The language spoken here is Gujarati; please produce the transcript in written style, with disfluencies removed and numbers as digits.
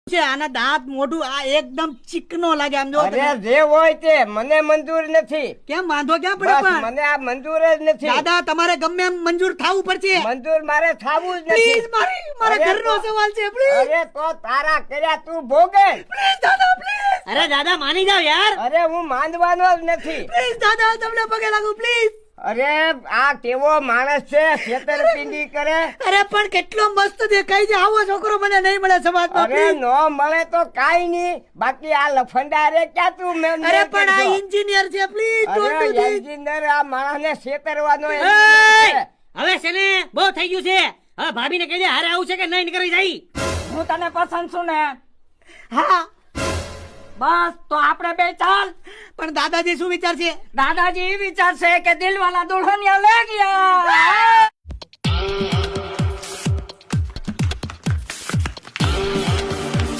છે આના દાંત મોઢું આ એકદમ ચીકનો લાગે આમ જો અરે જે હોય તે મને મંજૂર નથી. કેમ વાંધો ક્યાં પડે બસ પણ મને આ મંજૂર જ નથી. દાદા તમારે ગમે એમ મંજૂર થાવું પડશે મંજૂર મારે થાવું જ પ્લીઝ નથી. મારા અરે ઘરનો તો- સવાલ છે પ્લીઝ અરે તો તારા કર્યા તું ભોગે. પ્લીઝ દાદા પ્લીઝ અરે દાદા માની જાવ યાર. અરે હું માંદવાનો જ નથી. પ્લીઝ દાદા તમને પગે લાગુ પ્લીઝ અરે આ કેવો માણસ છે, છેતરપિંડી કરે. અરે પણ કેટલો મસ્ત દેખાય છે આવો છોકરો મને નહીં મળે સમાજમાં અરે પ્લીઝ નો મળે તો કાઈ નહીં, બાકી આ લફંડા રે ક્યાં તું મેં અરે પણ આ એન્જિનિયર છે પ્લીઝ અરે ડોન્ટ ડુ ધીસ એન્જિનિયર આ માણસને છેતરવાનો એય! engineer છે. હવે છે ને બહુ થઈ ગયું છે. હવે ભાભીને કહી દે હારે આવું છે કે નહીં નીકળી જાય. હું તને પસંદ છું ને, હા બસ તો આપણે બે ચાલ. પણ દાદાજી શું વિચાર છે દાદાજી એ વિચારશે કે દિલવાલા દુલ્હનિયા લે ગયા.